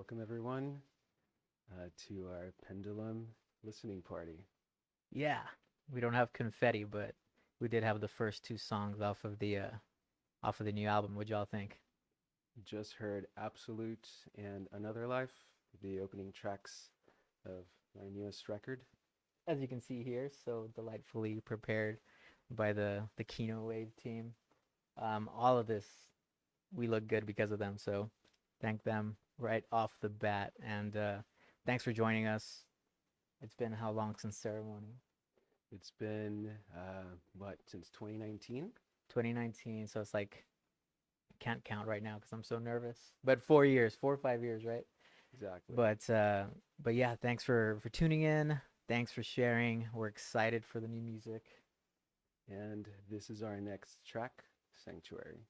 welcome everyone to our Pendulum listening party. Yeah, we don't have confetti, but we did have the first two songs off of the new album. What'd y'all think? Just heard Absolute and Another Life, the opening tracks of my newest record. As you can see here, so delightfully prepared by the Kino Wave team. All of this, we look good because of them. So thank them right off the bat, and thanks for joining us. It's been how long since ceremony? It's been, since 2019? 2019. So it's like I can't count right now because I'm so nervous. But 4 years, 4 or 5 years, right? Exactly. But yeah, thanks for tuning in. Thanks for sharing. We're excited for the new music. And this is our next track, Sanctuary.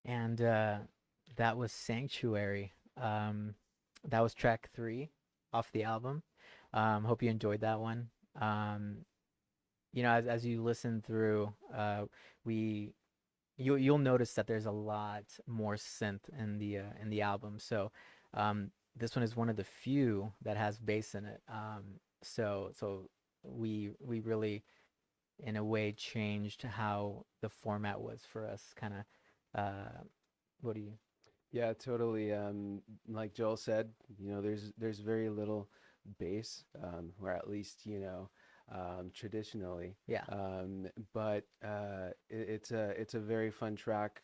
and that was Sanctuary. That was track 3 off the album. Hope you enjoyed that one. As you listen through, we you'll notice that there's a lot more synth in the album. So this one is one of the few that has bass in it. So we really, in a way, changed how the format was for us. Kind of, what do you? Yeah, totally. Like Joel said, there's very little bass, or at least, traditionally. Yeah, But it's a very fun track.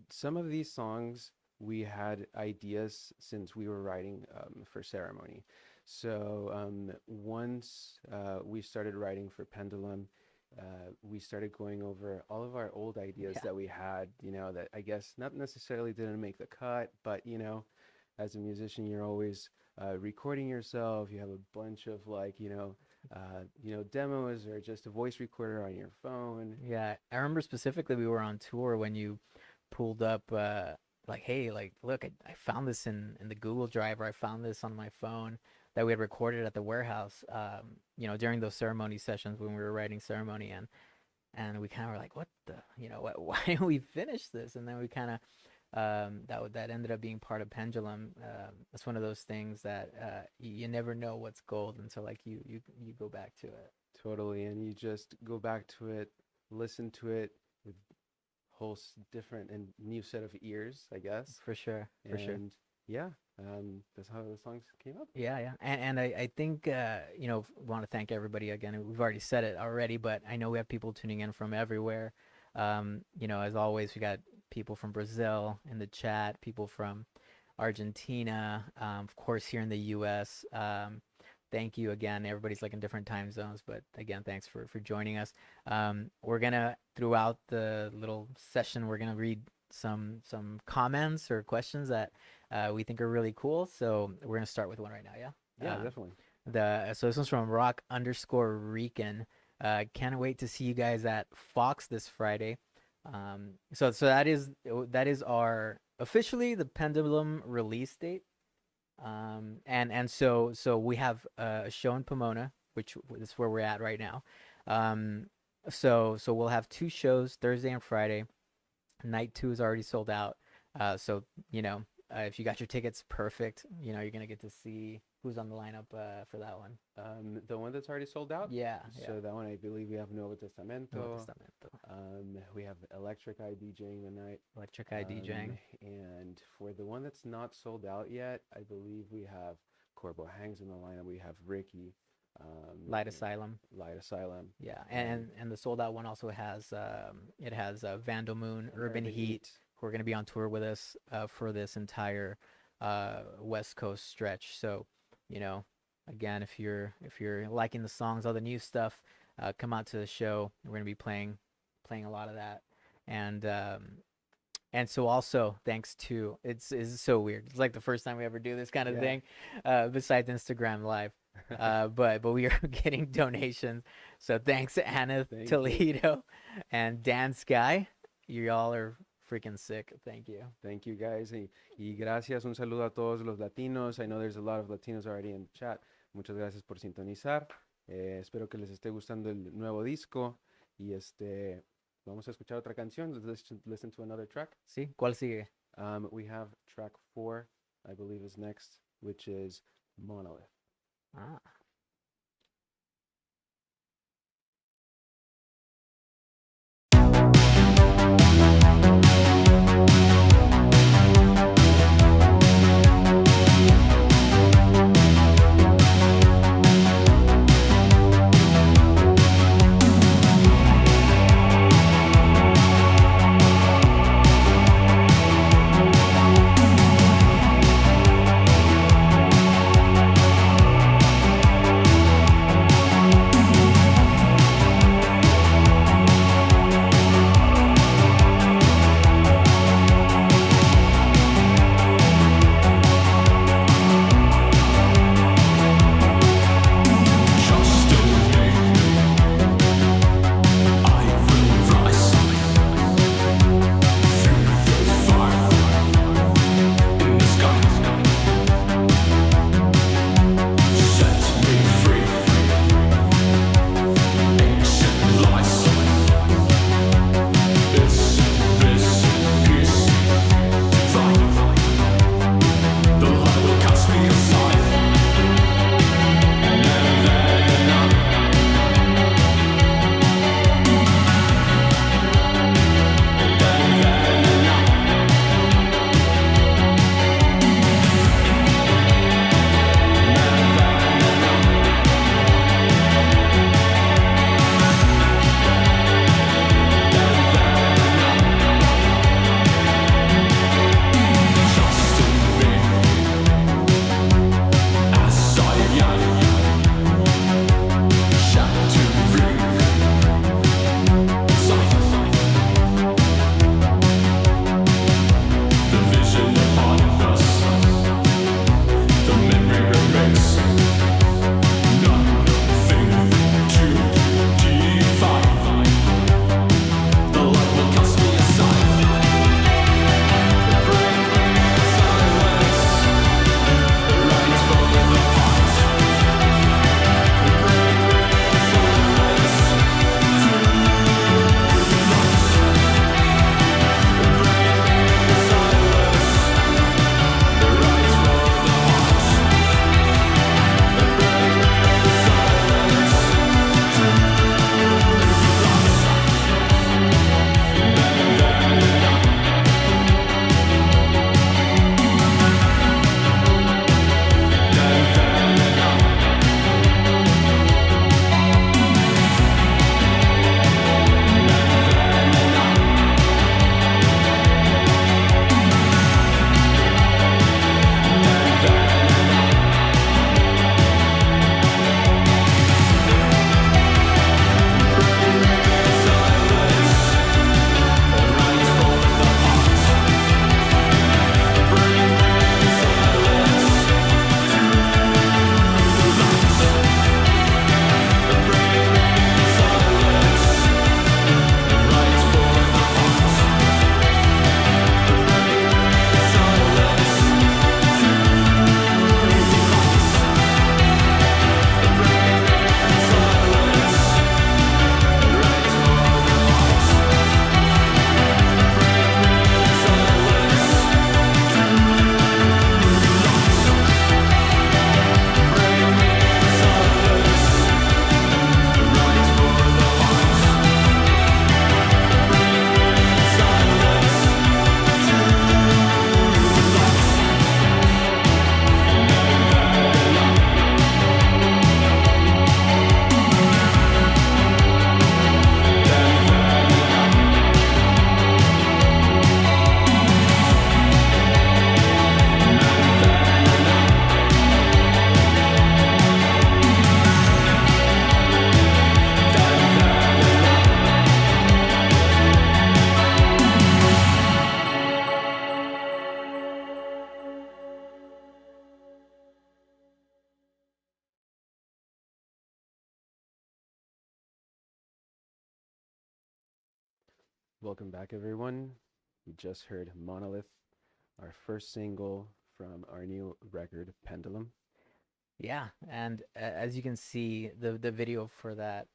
Some of these songs we had ideas since we were writing for Ceremony. So once we started writing for Pendulum, we started going over all of our old ideas yeah, that we had, that I guess not necessarily didn't make the cut, but as a musician, you're always recording yourself. You have a bunch of like, demos or just a voice recorder on your phone. yeah. I remember specifically we were on tour when you pulled up, like, hey, like, look, I found this in the Google Drive, or I found this on my phone that we had recorded at the warehouse, during those ceremony sessions when we were writing Ceremony, and we kind of were like, what the, why don't we finish this? And then we kind of, that ended up being part of Pendulum. It's one of those things that you never know what's gold until like you go back to it. Totally. And you just go back to it, listen to it with different and new set of ears, I guess. For sure, for sure. And yeah, that's how the songs came up. Yeah, yeah. And I think, want to thank everybody again. We've already said it already, but I know we have people tuning in from everywhere. As always, we got people from Brazil in the chat, people from Argentina, of course, here in the US. Thank you again. Everybody's like in different time zones, but again, thanks for joining us. We're gonna, throughout the little session, we're gonna read some comments or questions that we think are really cool. So we're gonna start with one right now. Yeah. Yeah, definitely. So this one's from Rock_Rican. Can't wait to see you guys at Fox this Friday. So that is our officially the Pendulum release date. And so we have a show in Pomona, which is where we're at right now. So we'll have 2 shows, Thursday and Friday. Night 2 is already sold out. So if you got your tickets, perfect. You're gonna get to see who's on the lineup for that one. The one that's already sold out? Yeah. So that one, I believe we have Nuevo Testamento. Nuevo Testamento. We have Electric Eye DJing the night. Electric Eye DJing. And for the one that's not sold out yet, I believe we have Corbo Hangs in the lineup. We have Ricky. Light Asylum. Light Asylum. Yeah, and the sold out one also has Vandal Moon, Urban Heat, who are going to be on tour with us for this entire West Coast stretch. So, again, if you're liking the songs, all the new stuff, come out to the show. We're going to be playing a lot of that, and so also thanks to it's so weird. It's like the first time we ever do this kind of thing, besides Instagram Live. But we are getting donations. So thanks Anna Toledo and Dan Sky. You all are freaking sick. Thank you. Thank you guys. Y gracias. Un saludo a todos los latinos. I know there's a lot of Latinos already in the chat. Muchas gracias por sintonizar. Espero que les esté gustando el nuevo disco. Y vamos a escuchar otra canción. Let's listen to another track. Sí, ¿cuál sigue? We have track 4, I believe is next, which is Monolith. Ah. Welcome back, everyone. We just heard Monolith, our first single from our new record, Pendulum. Yeah, and as you can see, the video for that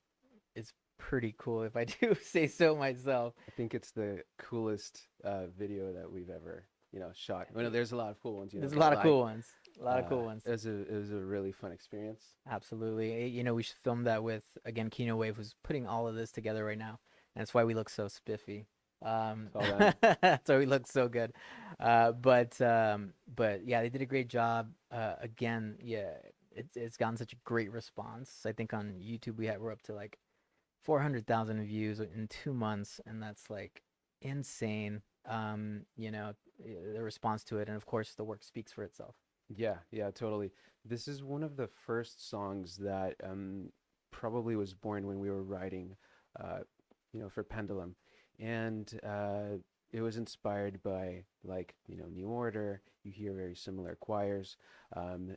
is pretty cool, if I do say so myself. I think it's the coolest video that we've ever, shot. Well, there's a lot of cool ones, There's a but lot of like, cool ones. A lot of cool ones. it was a really fun experience. Absolutely. We should film that with, again, Kino Wave, who's putting all of this together right now. And that's why we look so spiffy. It's all them. So we look so good. But yeah, they did a great job. Again, yeah, it's gotten such a great response. I think on YouTube we're up to like 400,000 views in 2 months, and that's like insane. The response to it, and of course the work speaks for itself. Yeah, yeah, totally. This is one of the first songs that probably was born when we were writing, uh, for Pendulum. And it was inspired by, like, New Order. You hear very similar choirs,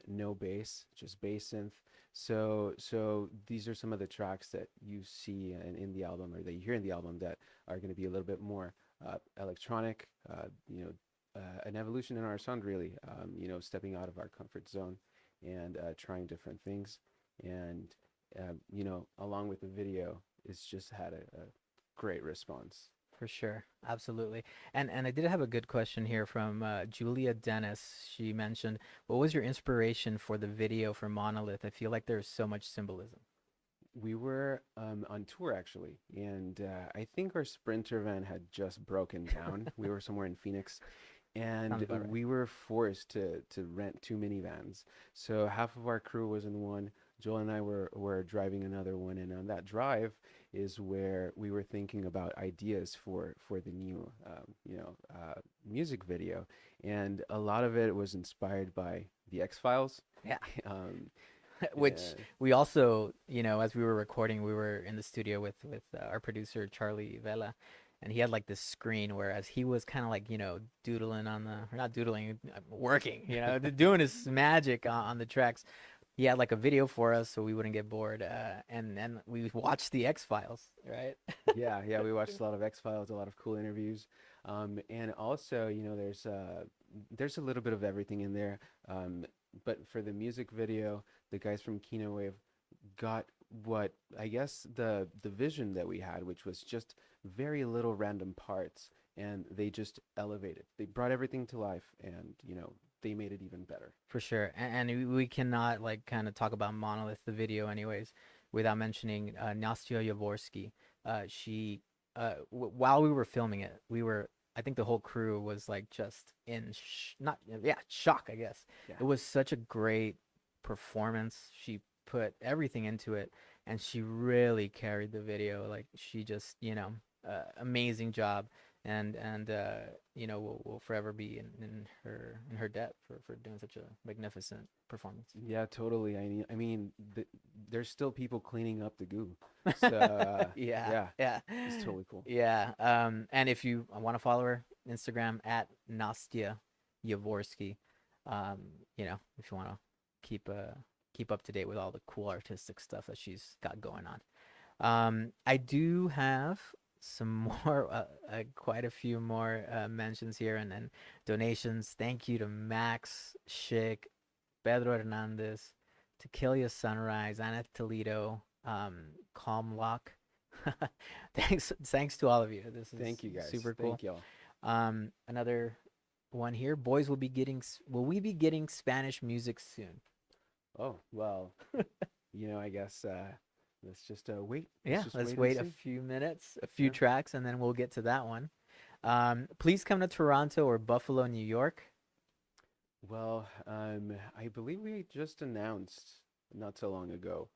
no bass, just bass synth. So these are some of the tracks that you see in the album, or that you hear in the album, that are going to be a little bit more electronic, an evolution in our sound, really, stepping out of our comfort zone and trying different things. And, along with the video, it's just had a great response. For sure, absolutely. And I did have a good question here from Julia Dennis. She mentioned, "What was your inspiration for the video for Monolith? I feel like there's so much symbolism." We were on tour, actually, and I think our Sprinter van had just broken down. We were somewhere in Phoenix, Sounds and about right. we were forced to rent two minivans. So half of our crew was in one. Joel and I were driving another one, and on that drive is where we were thinking about ideas for the new music video, and a lot of it was inspired by the X Files. Yeah. Um, Which yeah, we also, as we were recording, we were in the studio with our producer Charlie Vela, and he had like this screen, whereas he was kind of like, doodling on the, or not doodling, working, doing his magic on the tracks. He had like a video for us so we wouldn't get bored, and we watched the X Files, right? yeah, yeah. We watched a lot of X Files, a lot of cool interviews, and also, there's a little bit of everything in there. But for the music video, the guys from Kino Wave got what I guess the vision that we had, which was just very little random parts, and they just elevated. They brought everything to life, and they made it even better. For sure. And we cannot like kind of talk about Monolith, the video, anyways, without mentioning Nastya Yavorsky. She, while we were filming it, I think the whole crew was like just in, not, yeah, shock, I guess. Yeah. It was such a great performance. She put everything into it, and she really carried the video. Like, she just, amazing job. And will forever be in her debt for doing such a magnificent performance. Yeah, totally. I mean, there's still people cleaning up the goo. So Yeah, yeah, yeah, it's totally cool. yeah. And if you want to follow her, Instagram at Nastya Yavorsky. Um, if you want to keep up to date with all the cool artistic stuff that she's got going on. I do have some more, quite a few more mentions here, and donations. Thank you to Max Schick, Pedro Hernandez, Tequila Sunrise, Anna Toledo, Calm Lock. Thanks to all of you. This is Thank you, guys. super cool. Thank y'all. Another one here. Boys will we be getting Spanish music soon? Oh, well, I guess let's just wait. Yeah, Just let's wait wait and a see. few minutes, a few Yeah. tracks, and then we'll get to that one. Please come to Toronto or Buffalo, New York. Well, I believe we just announced not so long ago,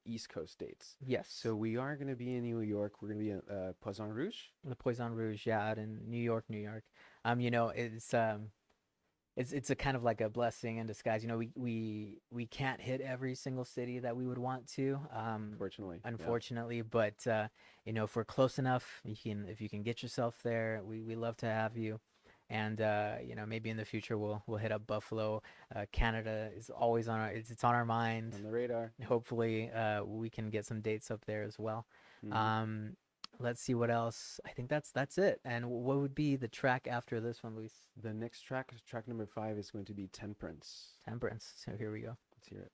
East Coast dates. Yes. So we are going to be in New York. We're going to be in Poisson Rouge. The Poison Rouge, yeah, out in New York, New York. It's a kind of like a blessing in disguise. We can't hit every single city that we would want to, Unfortunately. Yeah. unfortunately, but if we're close enough, if you can get yourself there, we love to have you. And maybe in the future we'll hit up Buffalo. Canada is always it's on our mind. On the radar. Hopefully we can get some dates up there as well. Mhm. Um, let's see what else. I think that's it. And what would be the track after this one, Luis? The next track, track number 5, is going to be Temperance. Temperance. So here we go. Let's hear it.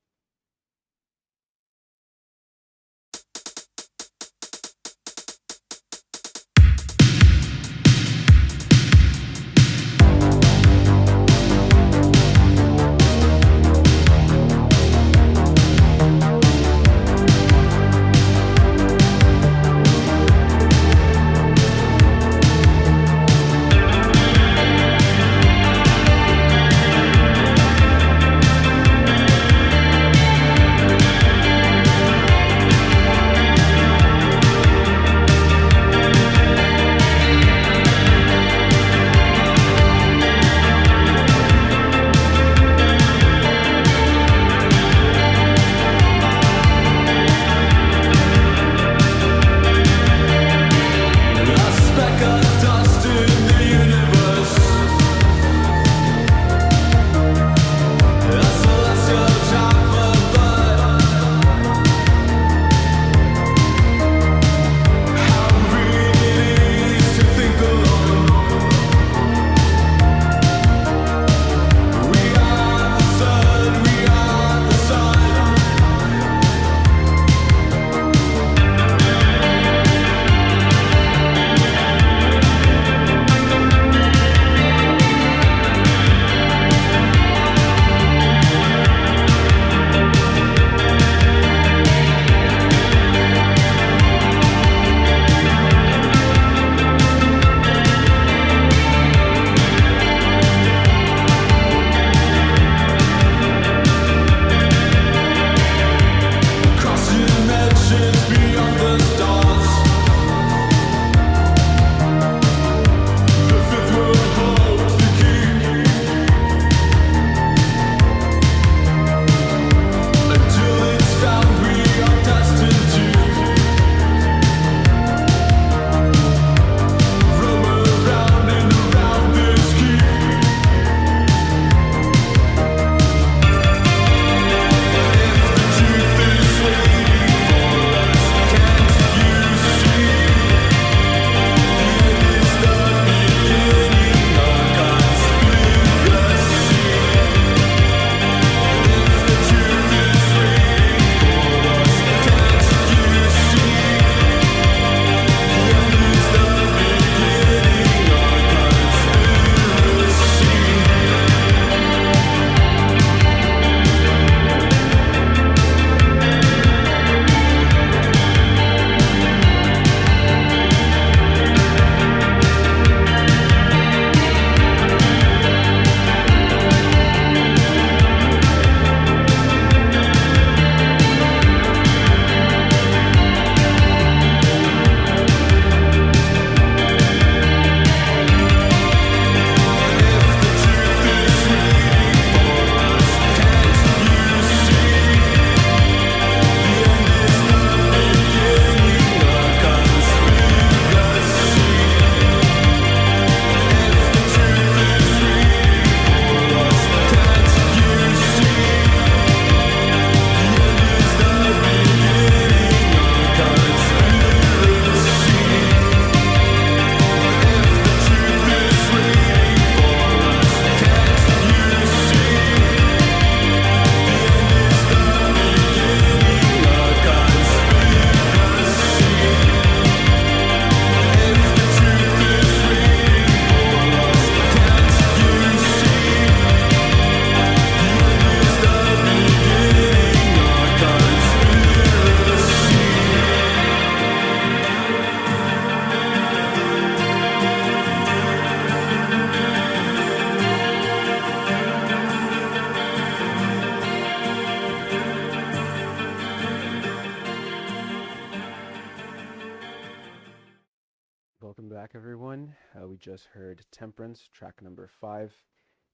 Welcome back, everyone. We just heard Temperance, track number 5.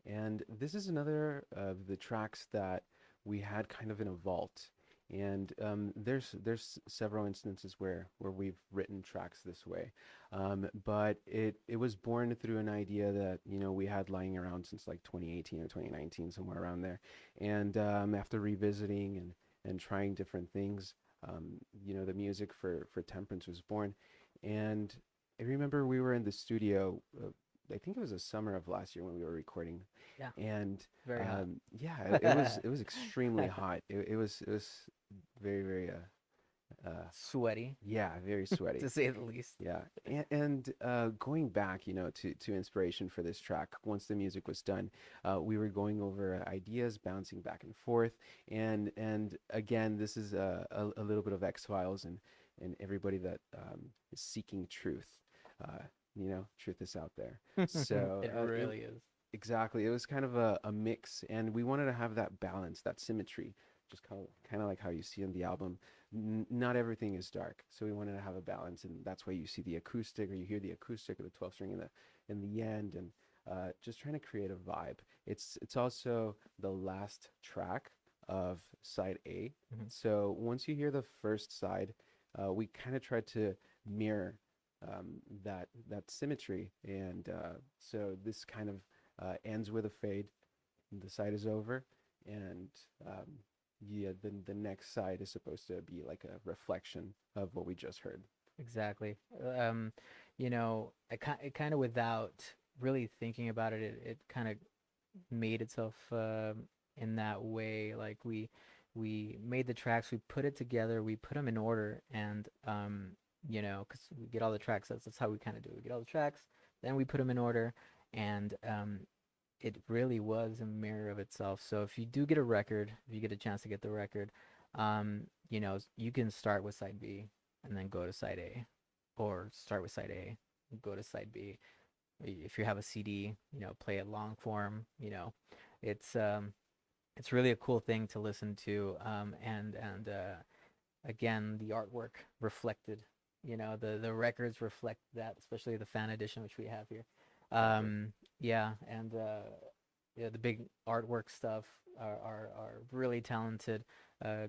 And this is another of the tracks that we had kind of in a vault. And there's several instances where we've written tracks this way, but it was born through an idea that we had lying around since like 2018 or 2019, somewhere around there. And after revisiting and trying different things, the music for Temperance was born. And I remember we were in the studio. I think it was the summer of last year when we were recording, Yeah, and very hot. yeah, it was extremely hot. It was very very Sweaty, yeah, very sweaty. to say the least. Yeah, and going back, to inspiration for this track, once the music was done, we were going over ideas, bouncing back and forth, and again, this is a little bit of X Files and everybody that is seeking truth. Truth is out there. So It really is. exactly, it was kind of a mix, and we wanted to have that balance, that symmetry, just kind of like how you see in the album. Not everything is dark, so we wanted to have a balance, and that's why you see the acoustic, or you hear the acoustic or the 12 string in the end, and just trying to create a vibe. It's also the last track of side A, Mhm. so once you hear the first side, we kind of tried to mirror that symmetry, and so this kind of ends with a fade. The side is over, and yeah, the next side is supposed to be like a reflection of what we just heard. Exactly. Um, it kind of without really thinking about it, it kind of made itself in that way. Like we made the tracks, we put it together, we put them in order, and because we get all the tracks. That's how we kind of do it. We get all the tracks, then we put them in order, and it really was a mirror of itself. So if you do get a record, if you get a chance to get the record, you can start with side B and then go to side A, or start with side A, and go to side B. If you have a CD, play it long form. It's um, it's really a cool thing to listen to. And again, the artwork reflected. The records reflect that, especially the fan edition, which we have here. Exactly. Yeah, and yeah, the big artwork stuff are really talented.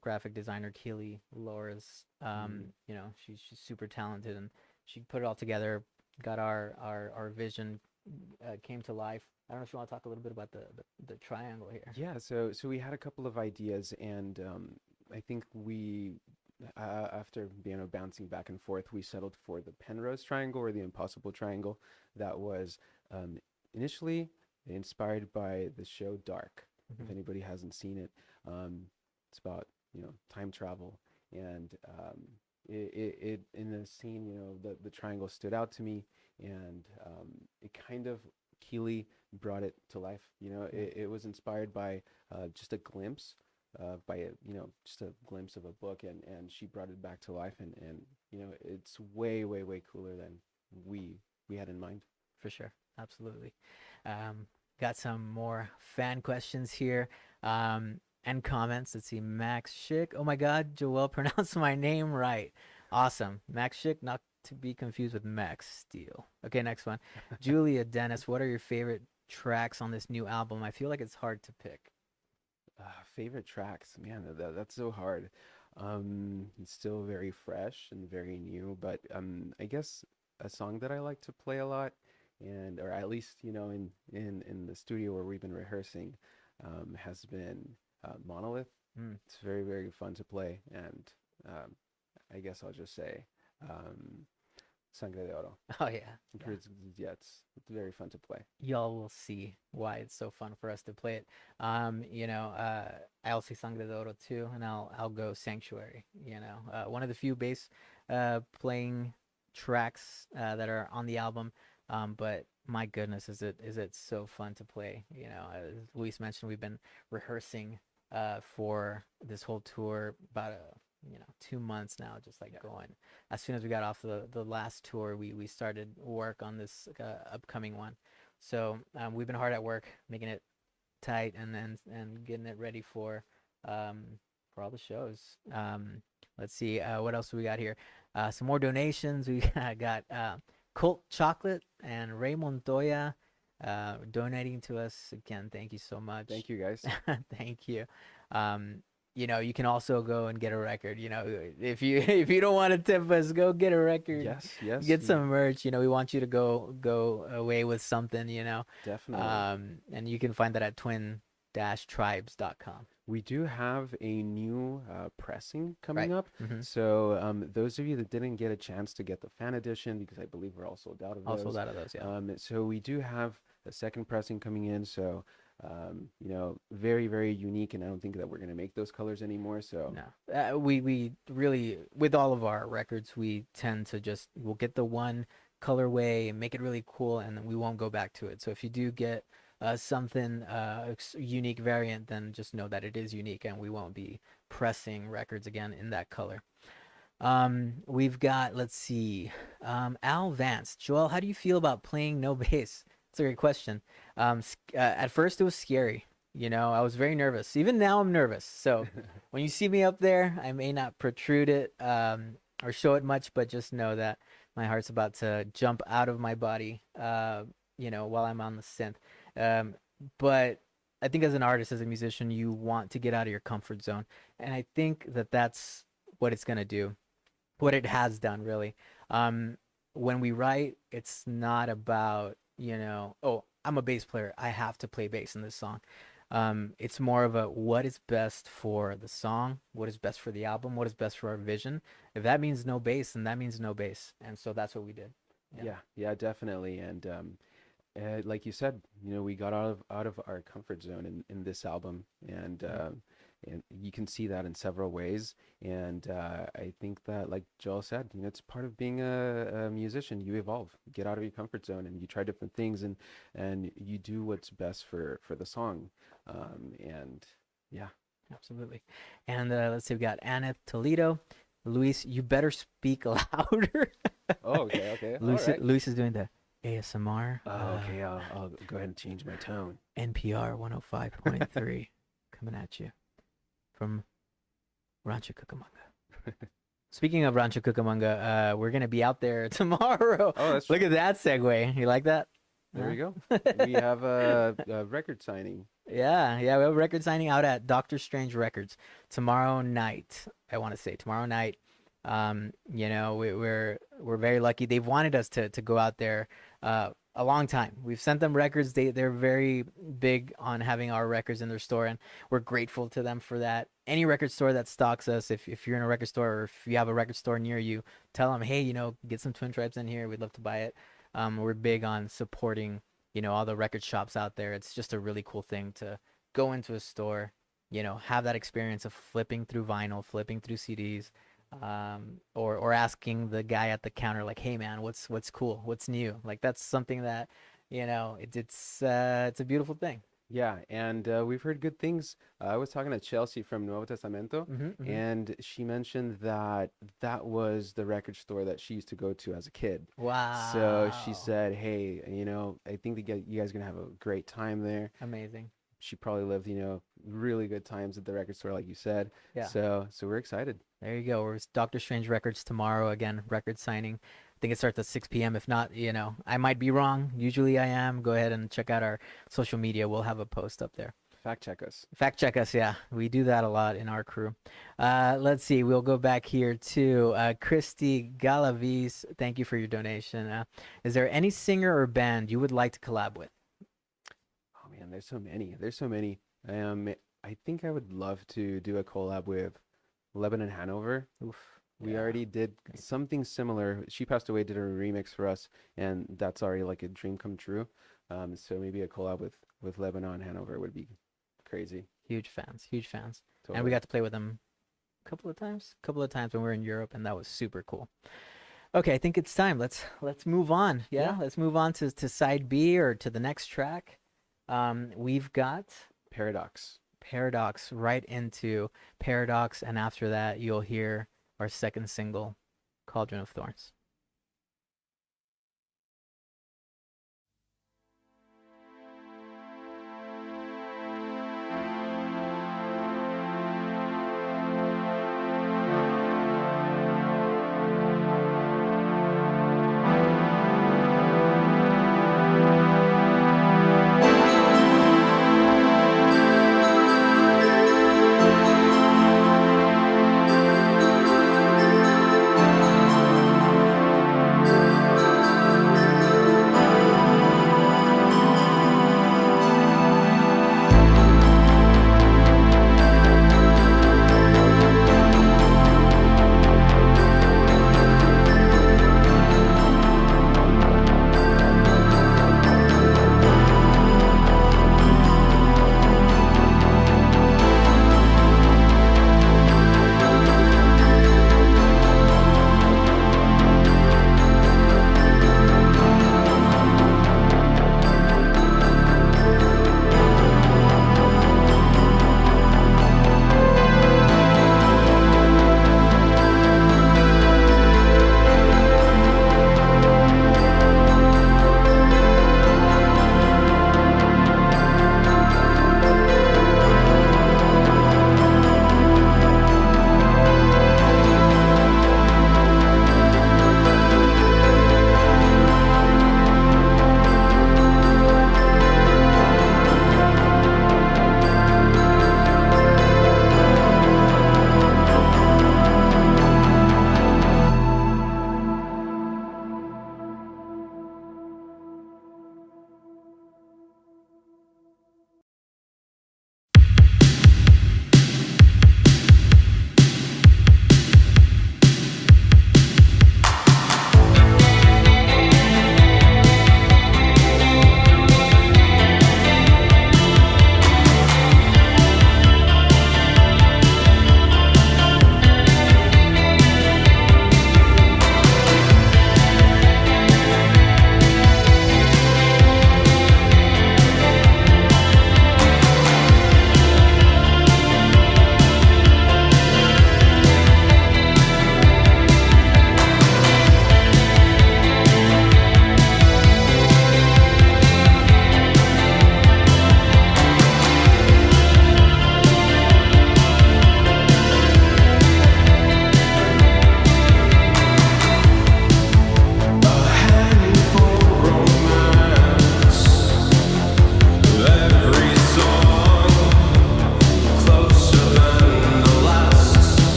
Graphic designer Keely Loris, Mm. she's super talented, and she put it all together, got our vision, came to life. I don't know if you want to talk a little bit about the triangle here. Yeah, so we had a couple of ideas, and I think after bouncing back and forth, we settled for the Penrose Triangle or the Impossible Triangle. That was um, initially inspired by the show Dark. If Hmm. anybody hasn't seen it, it's about time travel, and it in the scene, the triangle stood out to me, and it kind of Keeley brought it to life. Yeah, It was inspired by just a glimpse, by just a glimpse of a book, and she brought it back to life, and it's way way way cooler than we had in mind. for sure, absolutely. Um, got some more fan questions here. And comments. Let's see. Max Schick. Oh my God, Joel pronounced my name right. Awesome. Max Schick, not to be confused with Max Steel. Okay, next one. Julia Dennis, what are your favorite tracks on this new album? I feel like it's hard to pick. Favorite tracks, man, that's so hard. It's still very fresh and very new, but I guess a song that I like to play a lot, and or at least in the studio where we've been rehearsing, has been Monolith. Mm. It's very very fun to play, and um, I guess I'll just say um, Sangre de Oro. Oh yeah, yeah. Yeah, it's very fun to play. Y'all will see why it's so fun for us to play it. I'll say Sangre de Oro too, and I'll go Sanctuary. One of the few bass playing tracks that are on the album. But my goodness, is it so fun to play? As Luis mentioned, we've been rehearsing for this whole tour about 2 months now, just like Yeah. going. As soon as we got off the last tour, we started work on this upcoming one. So we've been hard at work making it tight, and getting it ready um, for all the shows. Let's see, what else do we got here? Some more donations. We got Colt Chocolate and Ray Montoya donating to us again. Thank you so much. Thank you guys. Thank you. Um, you can also go and get a record. If you if you don't want to tip us, go get a record, Yes, yes, get some merch. We want you to go away with something. definitely. And you can find that at twin-tribes.com. We do have a new pressing coming Right. up. Mm-hmm. So those of you that didn't get a chance to get the fan edition, because I believe we're all sold out of All sold those, out of those, yeah. so we do have a second pressing coming in. So very, very unique, and I don't think that we're gonna make those colors anymore. So No, we really, with all of our records, we tend to just, we'll get the one colorway and make it really cool, and then we won't go back to it. So if you do get something unique variant, then just know that it is unique, and we won't be pressing records again in that color. We've got, let's see, Al Vance. Joel, how do you feel about playing no bass? That's a great question. At first it was scary. I was very nervous. Even now I'm nervous. So when you see me up there, I may not protrude it or show it much, but just know that my heart's about to jump out of my body, while I'm on the synth. But I think as an artist, as a musician, you want to get out of your comfort zone. And I think that that's what it's going to do, what it has done, really. When we write, it's not about, oh, I'm a bass player, I have to play bass in this song. It's more of a what is best for the song, what is best for the album, what is best for our vision. If that means no bass, then that means no bass. And so that's what we did. yeah, definitely. And like you said, we got out of our comfort zone in this album, and you can see that in several ways. And I think that, like Joel said, it's part of being a musician. You evolve, get out of your comfort zone, and you try different things, and you do what's best for the song. And yeah. Absolutely. And let's see, we got Anna Toledo. Luis, you better speak louder. Oh, okay, all Luis, right. Luis is doing the ASMR. Oh, okay, I'll go ahead and change my tone. NPR 105.3 coming at you from Rancho Cucamonga. Speaking of Rancho Cucamonga, we're going to be out there tomorrow. Oh, that's Look at that segue. You like that? There we go. We have a record signing. Yeah, we have a record signing out at Doctor Strange Records tomorrow night. I want to say tomorrow night. We're very lucky. They've wanted us to go out there a long time. We've sent them records. They're very big on having our records in their store, and we're grateful to them for that. Any record store that stocks us, if you're in a record store or if you have a record store near you, tell them, hey, get some Twin Tribes in here. We'd love to buy it. We're big on supporting, all the record shops out there. It's just a really cool thing to go into a store, have that experience of flipping through vinyl, flipping through CDs, or asking the guy at the counter, like, hey man, what's cool, what's new? Like, that's something that, it's a beautiful thing. Yeah, and we've heard good things. I was talking to Chelsea from Nuevo Testamento, and she mentioned that that was the record store that she used to go to as a kid. Wow. So she said, hey, I think that you guys are going to have a great time there. Amazing. She probably lived, really good times at the record store, like you said. Yeah. So we're excited. There you go. We're Doctor Strange Records tomorrow. Again, record signing. I think it starts at 6 p.m. If not, I might be wrong. Usually I am. Go ahead and check out our social media. We'll have a post up there. Fact check us. Fact check us, yeah. We do that a lot in our crew. Let's see. We'll go back here to Christy Galavis. Thank you for your donation. Is there any singer or band you would like to collab with? Oh, man, there's so many. I think I would love to do a collab with Lebanon Hanover. Oof. We already did something similar. She passed away, did a remix for us, and that's already like a dream come true. So maybe a collab with Lebanon Hanover would be crazy. Huge fans. Totally. And we got to play with them a couple of times when we were in Europe, and that was super cool. Okay, I think it's time. Let's move on. Yeah, let's move on to side B or to the next track. We've got Paradox right into Paradox, and after that you'll hear our second single, Cauldron of Thorns.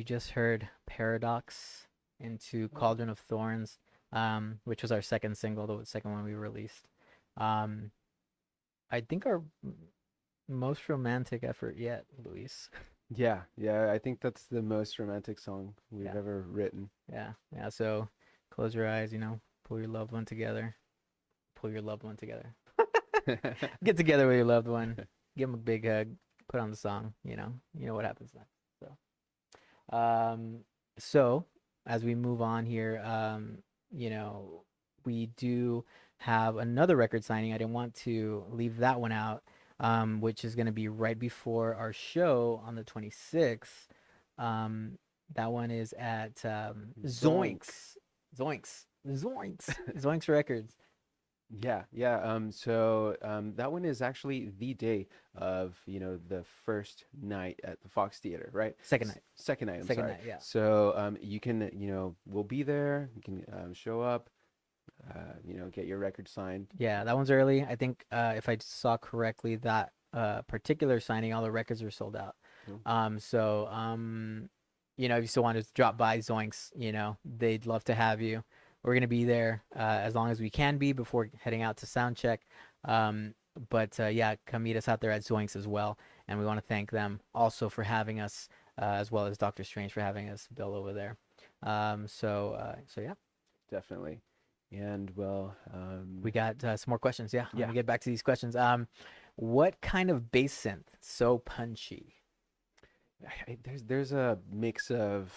you just heard Paradox into Oh. Cauldron of Thorns, which was our second single, the second one we released. Um, I think our most romantic effort yet, Luis. Yeah, yeah, I think that's the most romantic song we've Yeah, ever written. yeah, yeah. So close your eyes, pull your loved one together, pull your loved one together. Get together with your loved one, give them a big hug, put on the song. You know what happens next. Um, so as we move on here, you know, we do have another record signing. I didn't want to leave that one out, which is going to be right before our show on the 26th. Um, that one is at Zonk. Zoinks Records. Yeah, yeah. That one is actually the day of, the first night at the Fox Theater, right? Second night. Second night, I'm Second sorry. night, yeah. So, you can, we'll be there. You can show up, get your record signed. Yeah, that one's early. I think if I saw correctly, that particular signing, all the records are sold out. Cool. If you still want to drop by Zoinks, they'd love to have you. We're gonna be there as long as we can be before heading out to sound check. But yeah, come meet us out there at Zoinks as well. And we want to thank them also for having us, as well as Doctor Strange for having us, Bill, over there. So yeah. Definitely. And well, We got some more questions. Yeah, let yeah. me get back to these questions. What kind of bass synth so punchy? There's a mix of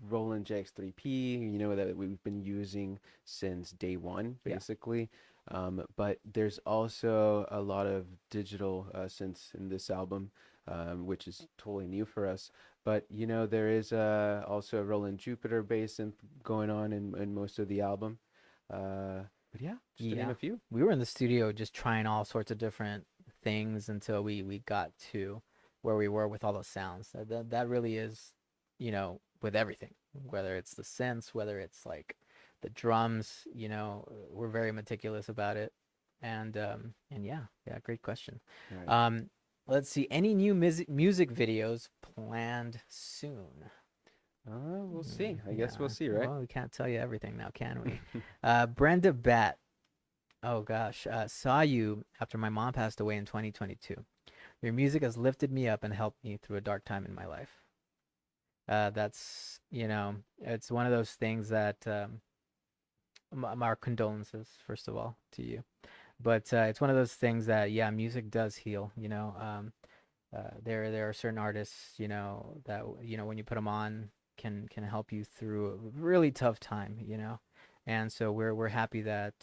Roland JX3P, that we've been using since day one, Yeah, basically. But there's also a lot of digital synths in this album, which is totally new for us. But there is also a Roland Jupiter bass synth going on in most of the album. But yeah, just to name yeah. a few. We were in the studio just trying all sorts of different things until we got to where we were with all those sounds. That really is, with everything, whether it's the synths, whether it's like the drums, we're very meticulous about it. And yeah, great question. Right. Let's see, any new music videos planned soon? We'll see. I guess we'll Yeah, see, right? well, we can't tell you everything now, can we? Brenda Bat. Oh gosh, saw you after my mom passed away in 2022. Your music has lifted me up and helped me through a dark time in my life. That's, it's one of those things that our condolences, first of all, to you. But it's one of those things that, yeah, music does heal. There are certain artists, that when you put them on, can help you through a really tough time. And so we're happy that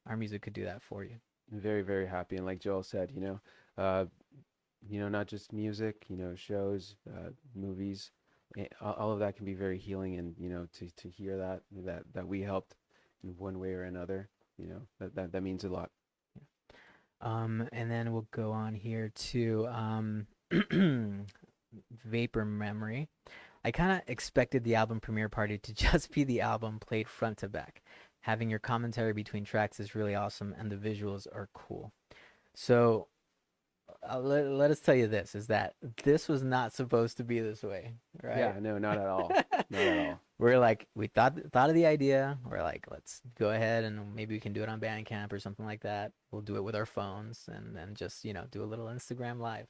our music could do that for you. Very, very happy. And like Joel said, uh, not just music, shows, movies, all of that can be very healing. And, to hear that we helped in one way or another, that means a lot. And then we'll go on here to Vapor Memory. I kind of expected the album premiere party to just be the album played front to back. Having your commentary between tracks is really awesome, and the visuals are cool. So let us tell you this, is that this was not supposed to be this way, right? Yeah, no, not at all. Not at all. We're like, we thought of the idea. We're like, let's go ahead and maybe we can do it on Bandcamp or something like that. We'll do it with our phones and then just, do a little Instagram live.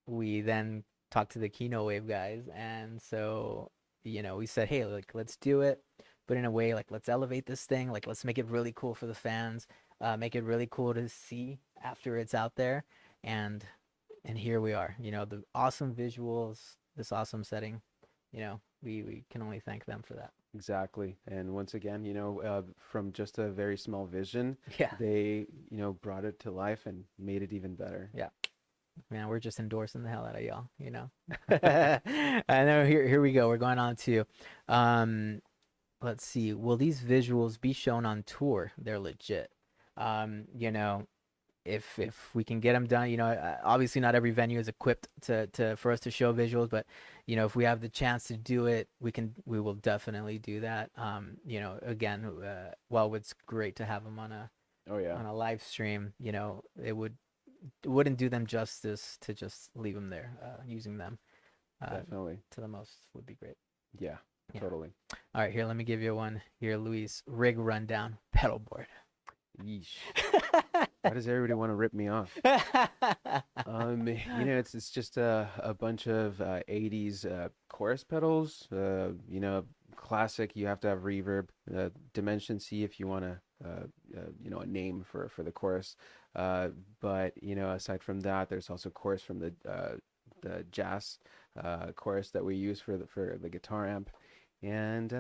We then talked to the Kino Wave guys, and so, we said, hey, like, let's do it, but in a way, like, let's elevate this thing, like, let's make it really cool for the fans, make it really cool to see after it's out there, and here we are, the awesome visuals, this awesome setting, we can only thank them for that. Exactly. And once again, from just a very small vision, Yeah. they, brought it to life and made it even better. Yeah. Man, we're just endorsing the hell out of y'all, I know, here we go. We're going on to let's see. Will these visuals be shown on tour? They're legit. If we can get them done, obviously not every venue is equipped to for us to show visuals, but if we have the chance to do it, we will definitely do that. Again, while it's great to have them on a live stream, it wouldn't do them justice to just leave them there using them. Definitely. to the most would be great. Yeah, Yeah. totally. All right, here, let me give you one here, Luis. Rig rundown, pedal board. Yeesh. Why does everybody want to rip me off? It's just a bunch of 80s chorus pedals. Classic. You have to have reverb. Dimension C if you want a name for the chorus. But aside from that, there's also chorus from the jazz chorus that we use for the guitar amp, and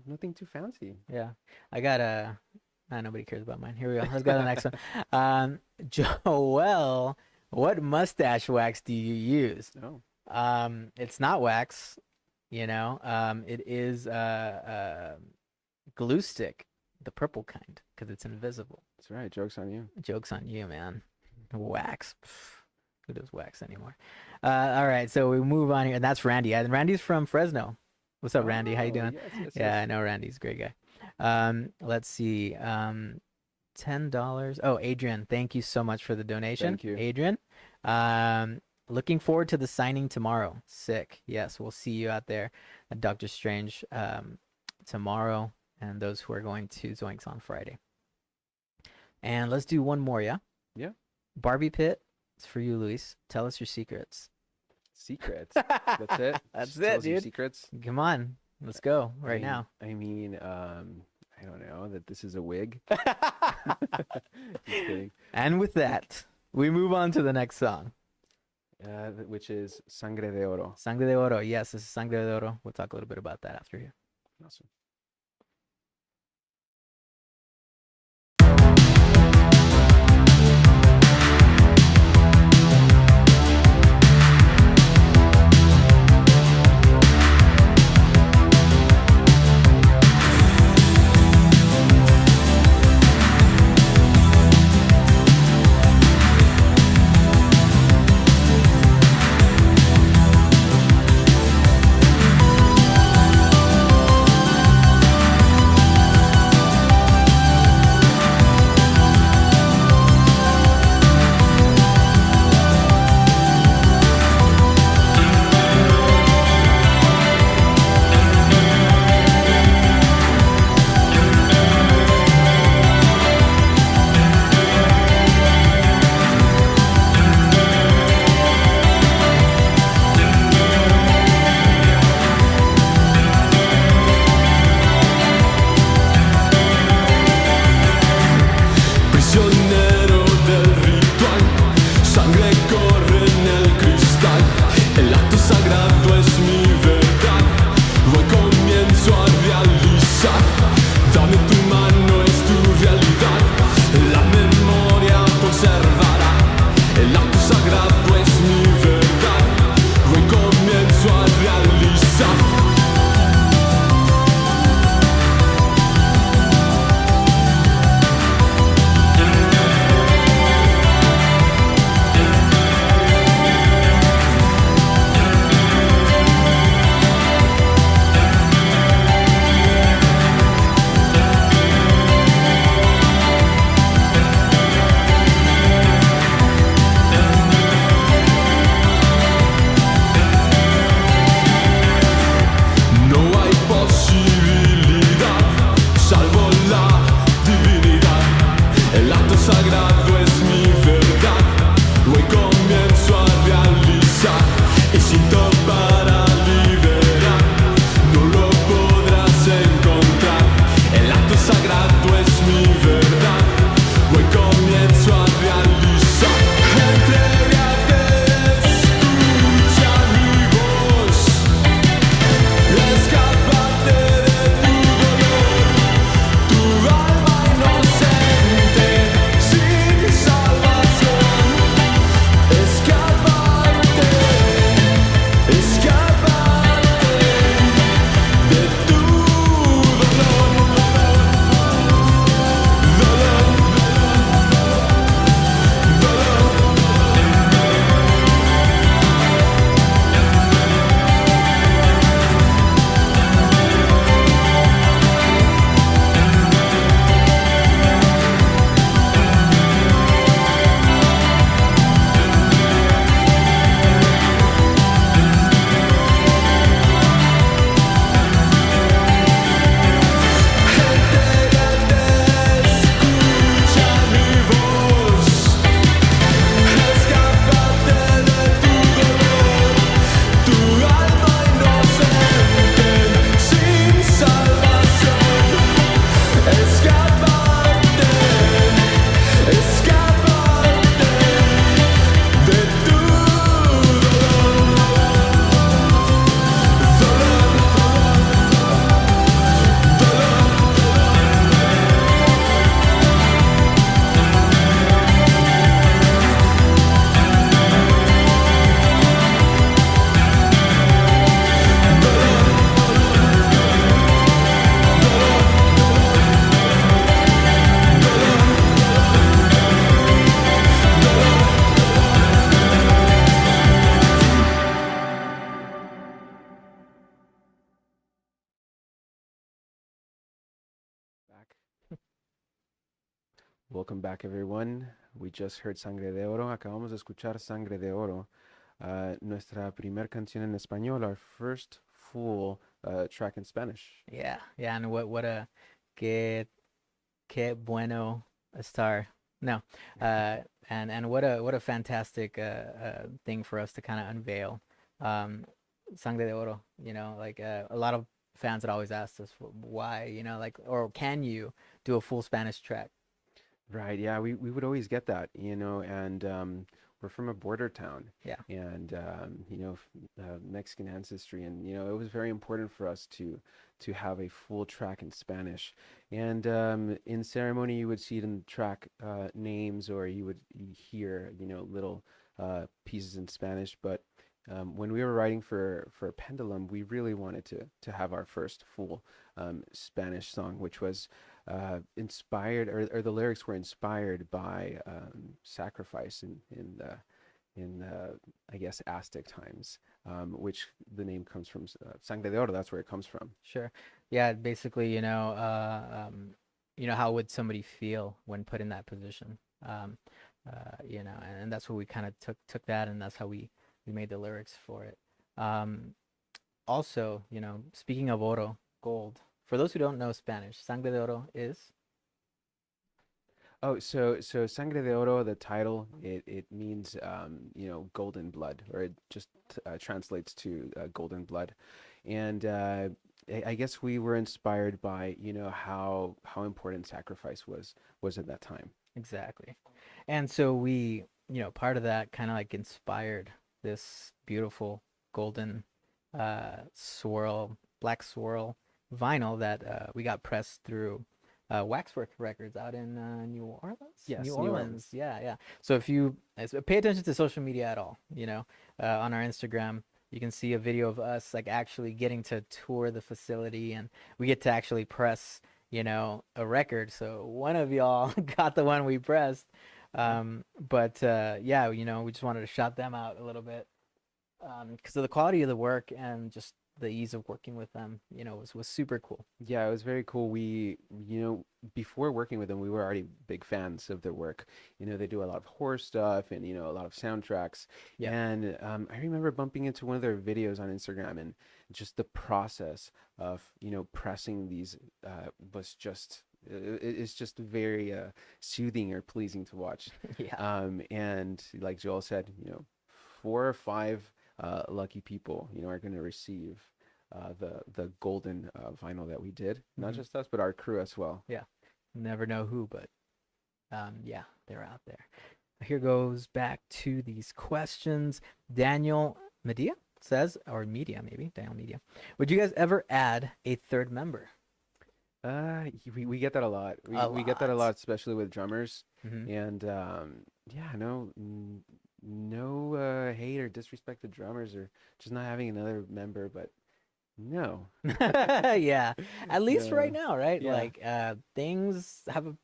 nothing too fancy. Yeah, I got a. Nobody cares about mine. Here we go. Let's go to the next one. Joel, what mustache wax do you use? Oh, It's not wax, it is glue stick, the purple kind, because it's invisible. that's right. Joke's on you. Joke's on you, man. Wax. Who does wax anymore? All right, so we move on here, and that's Randy. And Randy's from Fresno. What's up, Randy? How you doing? Yes, Yeah, I know Randy's a great guy. Let's see. $10. Oh, Adrian, thank you so much for the donation. Thank you. Adrian. Looking forward to the signing tomorrow. Sick. Yes, we'll see you out there at Doctor Strange tomorrow, and those who are going to Zoinks on Friday. And let's do one more, yeah? Yeah. Barbie Pit, it's for you, Luis. Tell us your secrets. Secrets. That's it. That's Just tell it, us your dude. secrets. Come on. Let's go right now. I don't know that this is a wig. Just kidding. And with that, we move on to the next song. Which is Sangre de Oro. Sangre de Oro. Yes, this is Sangre de Oro. We'll talk a little bit about that after here. Awesome. Welcome back, everyone. We just heard Sangre de Oro. Acabamos de escuchar Sangre de Oro, nuestra primer canción en español, our first full track in Spanish. Yeah, yeah, and what a que que bueno estar. No, uh, and what a fantastic thing for us to kind of unveil. Um, Sangre de Oro, like a lot of fans had always asked us why, like, or can you do a full Spanish track? Right, yeah, we would always get that, and we're from a border town, Yeah, and Mexican ancestry, and it was very important for us to have a full track in Spanish. And in ceremony, you would see it in track names, or you hear little pieces in Spanish. But when we were writing for Pendulum, we really wanted to have our first full Spanish song, which was inspired, or the lyrics were inspired by sacrifice in I guess Aztec times, which the name comes from. Sangre de Oro, that's where it comes from. sure. Yeah, basically, how would somebody feel when put in that position? And that's what we kind of took that, and that's how we made the lyrics for it. Um, Also, speaking of oro, gold. For those who don't know Spanish, sangre de oro is Oh, so Sangre de Oro, the title, it means golden blood, or it just translates to golden blood, and I guess we were inspired by how important sacrifice was at that time. exactly. And so part of that kind of like inspired this beautiful golden black swirl vinyl that we got pressed through Waxwork Records out in New Orleans. New Yes, New Orleans, Orleans. yeah, yeah. So if you pay attention to social media at all, on our Instagram, you can see a video of us like actually getting to tour the facility, and we get to actually press, a record. So one of y'all got the one we pressed. But yeah, we just wanted to shout them out a little bit because of the quality of the work and just the ease of working with them, was super cool. Yeah, it was very cool. Before working with them, we were already big fans of their work. They do a lot of horror stuff and, a lot of soundtracks. Yep. And I remember bumping into one of their videos on Instagram, and just the process of, pressing these was just, it's just very soothing or pleasing to watch. Yeah. And like Joel said, 4 or 5 lucky people, are going to receive the golden vinyl that we did. Not Hmm. just us, but our crew as well. Yeah. Never know who, but yeah, they're out there. Here goes back to these questions. Daniel Media says, or Media maybe, Daniel Media. Would you guys ever add a third member? We get that a lot. A We get that a lot. lot, especially with drummers. Hmm. And yeah, no hate or disrespect to drummers, or just not having another member, but no. Yeah, at least right No. now, right? Yeah. Like things have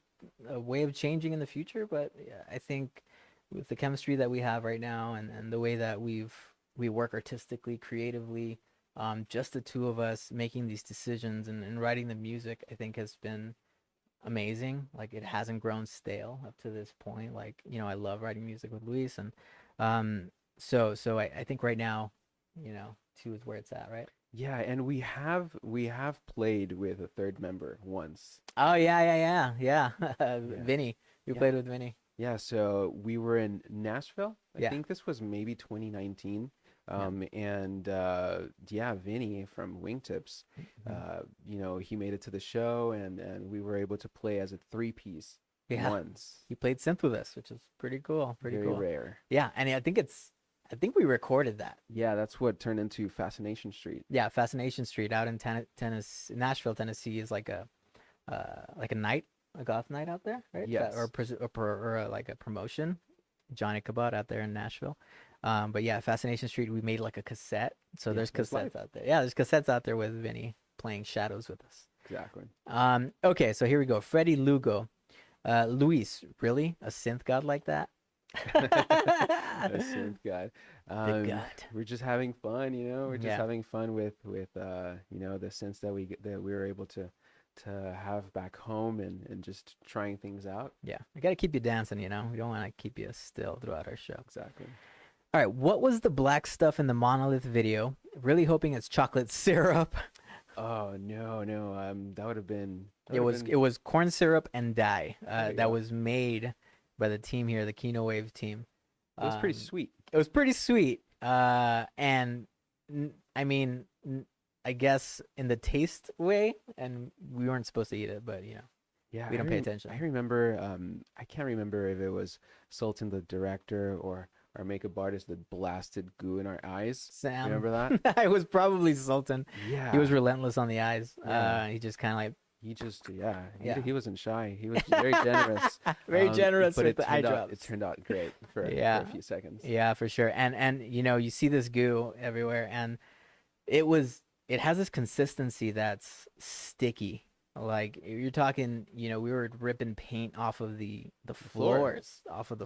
a way of changing in the future, but yeah, I think with the chemistry that we have right now and the way that we work artistically, creatively, just the two of us making these decisions and writing the music, I think has been amazing. Like it hasn't grown stale up to this point. Like, I love writing music with Luis and um so I think right now, two is where it's at, right? Yeah, and we have played with a third member once. Oh yeah, yeah, yeah, yeah. Yeah. Vinny. You Yeah. played with Vinny. Yeah, so we were in Nashville. I Yeah. think this was maybe 2019. Yeah. And yeah, Vinny from Wingtips, Mhm. he made it to the show, and we were able to play as a three-piece Yeah. once. You played synth with us, which is pretty cool. Pretty Very cool. rare. Yeah, and I think we recorded that. Yeah, that's what turned into Fascination Street. Yeah, Fascination Street out in Nashville, Tennessee is like a night, a goth night out there, right? Or Yes. like a promotion. Johnny Cabot out there in Nashville. But yeah, Fascination Street, we made like a cassette. So Yeah, there's that's live. cassettes out there. Yeah, there's cassettes out there with Vinny playing Shadows with us. Exactly. Okay, so here we go. Freddie Lugo. Luis, really? A synth god like that? A synth god. The god. We're just having fun. We're just Yeah. having fun with the synths that we were able to have back home and just trying things out. Yeah, we got to keep you dancing, you know. We don't want to keep you still throughout our show. Exactly. All right, what was the black stuff in the Monolith video? Really hoping it's chocolate syrup. Oh no, no. That would have been. It was corn syrup and dye. you That go. was made by the team here, the Kino Wave team. It was pretty sweet. It was pretty sweet. I mean, I guess in the taste way, and we weren't supposed to eat it, but you know, Yeah, we don't pay attention. I remember. I can't remember if it was Sultan, the director, or our makeup artist that blasted goo in our eyes. Sam, Remember that? I was probably Sultan. Yeah. He was relentless on the eyes. Yeah. He just kind of like He just, yeah, Yeah. he wasn't shy. He was very generous. very generous but with the eye turned out- drops. It turned out great for Yeah. a few seconds. Yeah, for sure. And you know, you see this goo everywhere, and it has this consistency that's sticky. Like you're talking, you know, we were ripping paint off of the floor.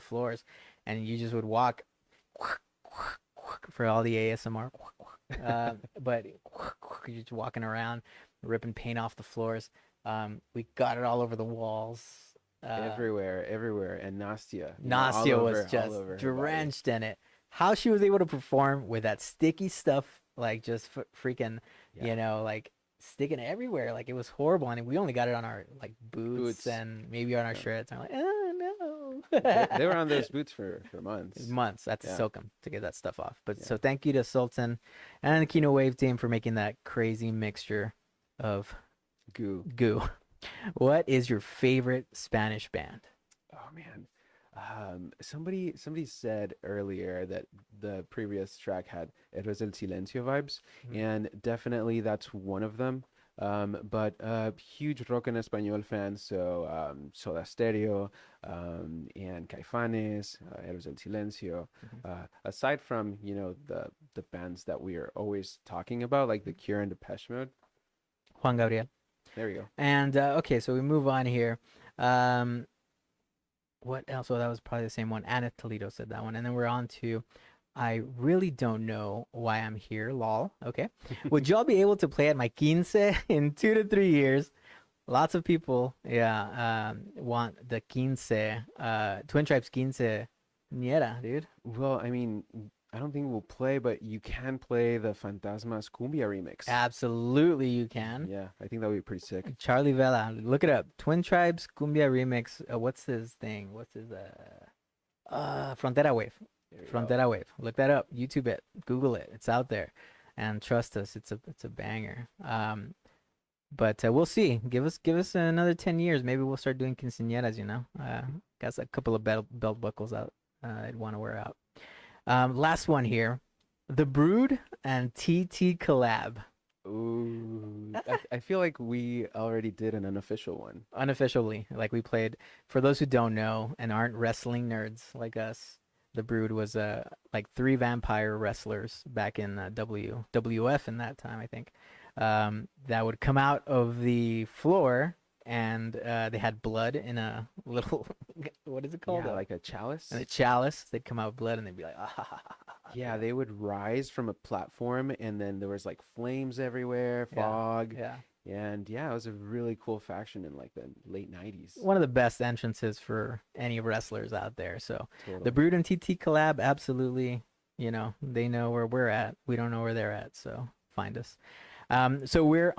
floors, and you just would walk for all the ASMR. But you're just walking around, ripping paint off the floors. We got it all over the walls. Everywhere. And Nastia. Nastia was all just over her body. drenched in it. How she was able to perform with that sticky stuff, like just freaking, Yeah. you know, like sticking everywhere. Like it was horrible. And we only got it on our like boots. And maybe on our Yeah. shirts. I'm like, oh no. They were on those boots for months. Months. I had to Yeah. soak them to get that stuff off. But Yeah. so thank you to Sultan and the Kino Wave team for making that crazy mixture of Goo. goo. What is your favorite Spanish band? Oh man. Somebody said earlier that the previous track had Héroes del Silencio vibes, Mhm. and definitely that's one of them. But huge rock en español fan, so Soda Stereo, and Caifanes, Héroes del Silencio. Aside from, you know, the bands that we are always talking about, like The Cure and Depeche Mode. Juan Gabriel. There we go. And okay, so we move on here. What else? Well, that was probably the same one. Anna Toledo said that one. And then we're on to I really don't know why I'm here, lol. Okay. Would y'all be able to play at my quince in 2 to 3 years? Lots of people, want the quince, Twin Tribes quince niera, dude. Well, I mean, I don't think we'll play, but you can play the Fantasmas Cumbia remix. Absolutely, you can. Yeah, I think that would be pretty sick. Charlie Vela, look it up. Twin Tribes Cumbia remix. What's his thing? What's his Frontera Wave? There you go. Frontera Wave. Look that up. YouTube it. Google it. It's out there, and trust us, it's a banger. But we'll see. Give us another 10 years. Maybe we'll start doing quinceañeras. You know, got a couple of belt buckles out. I'd want to wear out. Last one here, The Brood and TT collab. Ooh, I feel like we already did an unofficial one. Unofficially, like we played. For those who don't know and aren't wrestling nerds like us, The Brood was like 3 vampire wrestlers back in WWF in that time, I think. That would come out of the floor, and they had blood in a little what is it called? Yeah, like a chalice. And a chalice. They'd come out with blood, and they'd be like, ah, ha, ha, ha, ha. Yeah, they would rise from a platform, and then there was like flames everywhere, fog, Yeah. and yeah, it was a really cool faction in like the late 90s. One of the best entrances for any wrestlers out there. So Totally. the Brood and TT collab, absolutely. You know, they know where we're at. We don't know where they're at. So find us. So we're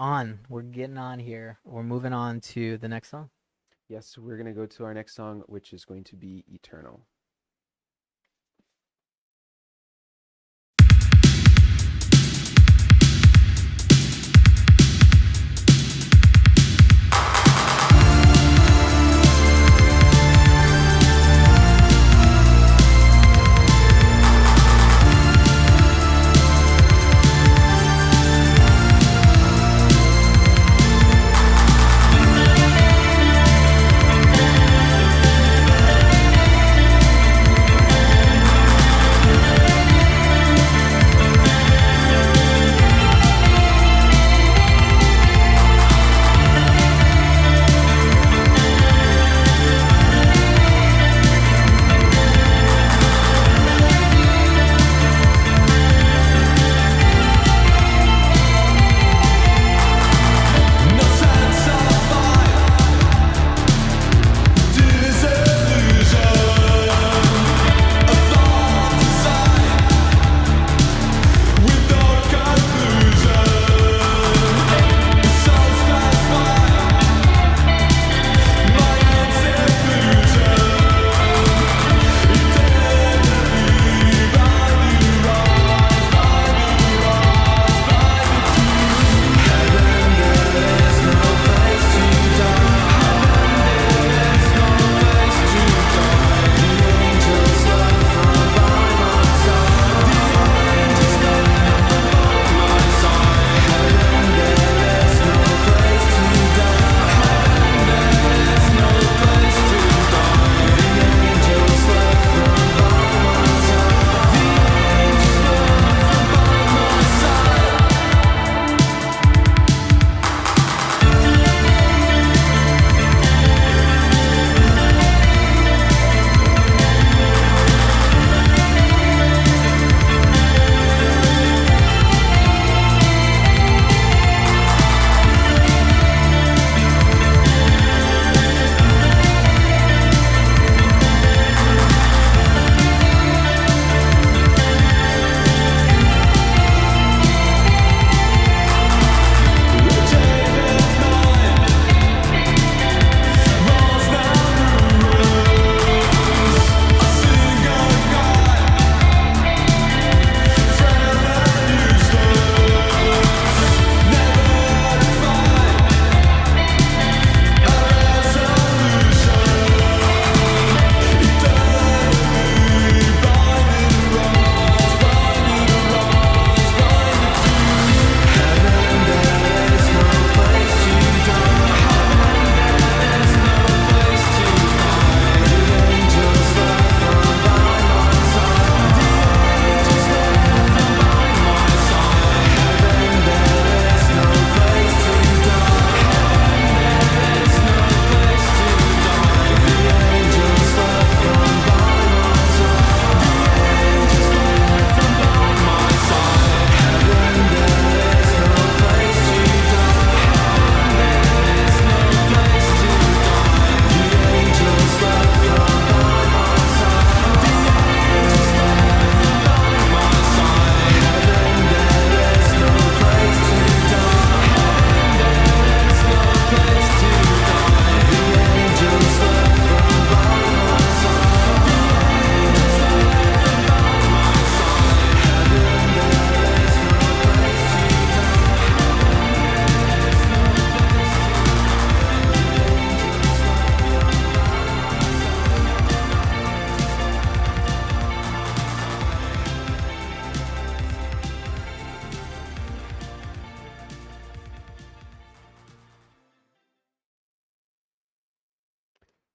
getting on here. We're moving on to the next song. Yes, we're gonna go to our next song, which is going to be Eternal.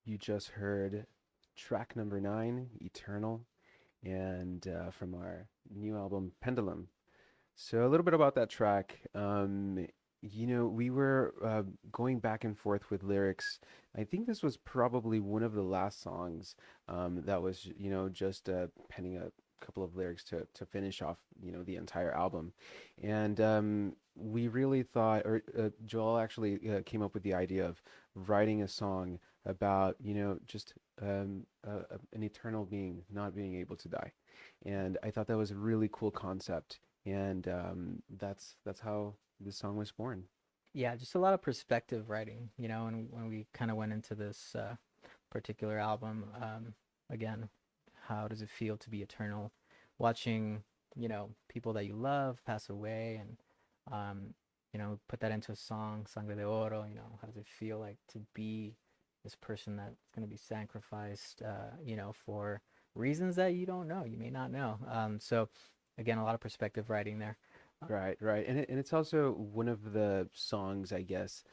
You just heard track number 9, Eternal, and from our new album, Pendulum. So a little bit about that track. We were going back and forth with lyrics. I think this was probably one of the last songs that was, just penning a couple of lyrics to finish off, the entire album. And we really thought, or Joel actually came up with the idea of writing a song about, just an eternal being not being able to die. And I thought that was a really cool concept, and that's how this song was born. Yeah, just a lot of perspective writing, and when we kind of went into this particular album, again, how does it feel to be eternal? Watching, people that you love pass away and, put that into a song, Sangre de Oro, how does it feel like to be this person that's going to be sacrificed, for reasons that you don't know, you may not know. So, again, a lot of perspective writing there. Right, right. And it's also one of the songs, I guess,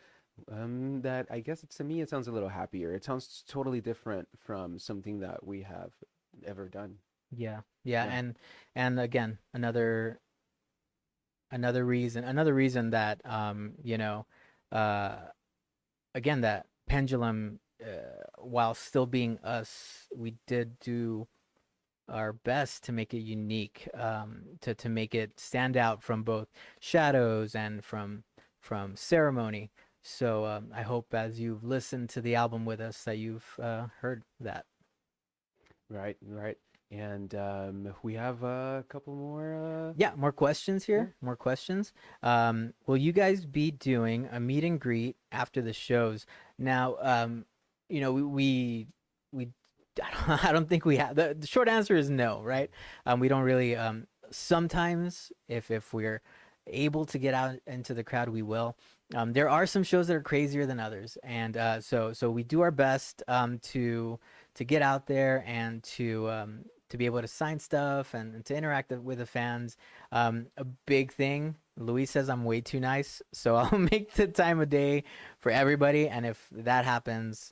that I guess to me it sounds a little happier. It sounds totally different from something that we have ever done. Yeah, yeah, Yeah. and again, another reason that uh again, that Pendulum, while still being us, we did do our best to make it unique, to make it stand out from both Shadows and from Ceremony. So I hope as you've listened to the album with us that you've heard that. Right, right. And we have a couple more. Yeah, more questions Yeah. here. More questions. Will you guys be doing a meet and greet after the shows? Now, we I don't think we have. The short answer is no, right? We don't really. Sometimes, if we're able to get out into the crowd, we will. There are some shows that are crazier than others, and so we do our best to get out there and to be able to sign stuff and to interact with the fans. A big thing, Luis says I'm way too nice, so I'll make the time of day for everybody. And if that happens,